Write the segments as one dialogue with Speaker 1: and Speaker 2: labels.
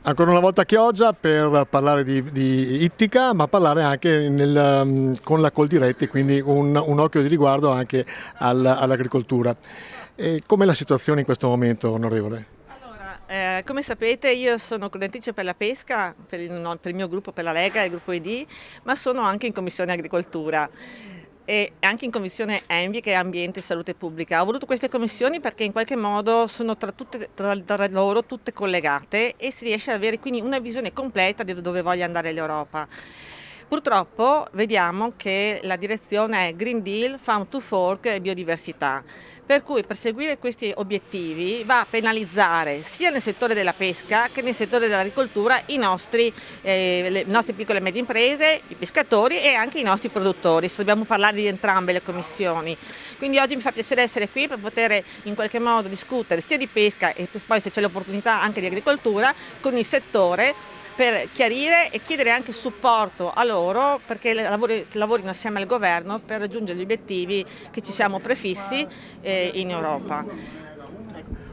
Speaker 1: Ancora una volta Chioggia per parlare di Ittica, ma parlare anche con la Coldiretti, quindi un occhio di riguardo anche all'agricoltura. Com'è la situazione in questo momento, onorevole?
Speaker 2: Allora, come sapete io sono coordinatrice per la pesca, per il mio gruppo, per la Lega, il gruppo ID, ma sono anche in Commissione Agricoltura e anche in Commissione ENVI, che è Ambiente e Salute Pubblica. Ho voluto queste commissioni perché in qualche modo sono tra loro tutte collegate e si riesce ad avere quindi una visione completa di dove voglia andare l'Europa. Purtroppo vediamo che la direzione è Green Deal, Farm to Fork e biodiversità, per cui perseguire questi obiettivi va a penalizzare sia nel settore della pesca che nel settore dell'agricoltura le nostre piccole e medie imprese, i pescatori e anche i nostri produttori. Dobbiamo parlare di entrambe le commissioni. Quindi oggi mi fa piacere essere qui per poter in qualche modo discutere sia di pesca e poi, se c'è l'opportunità, anche di agricoltura con il settore, per chiarire e chiedere anche supporto a loro perché lavorino assieme al governo per raggiungere gli obiettivi che ci siamo prefissi in Europa.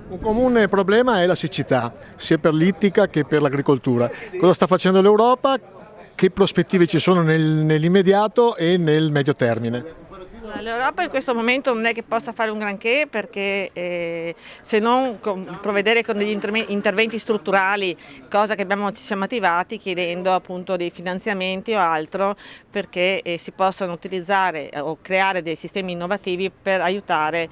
Speaker 1: Un comune problema è la siccità, sia per l'ittica che per l'agricoltura. Cosa sta facendo l'Europa? Che prospettive ci sono nell'immediato e nel medio termine?
Speaker 2: L'Europa in questo momento non è che possa fare un granché perché se non provvedere con degli interventi strutturali, cosa che ci siamo attivati chiedendo appunto dei finanziamenti o altro perché si possano utilizzare o creare dei sistemi innovativi per aiutare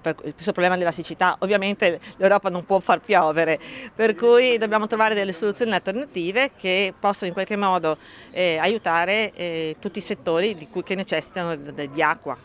Speaker 2: per questo problema della siccità. Ovviamente l'Europa non può far piovere, per cui dobbiamo trovare delle soluzioni alternative che possano in qualche modo aiutare tutti i settori che necessitano di acqua.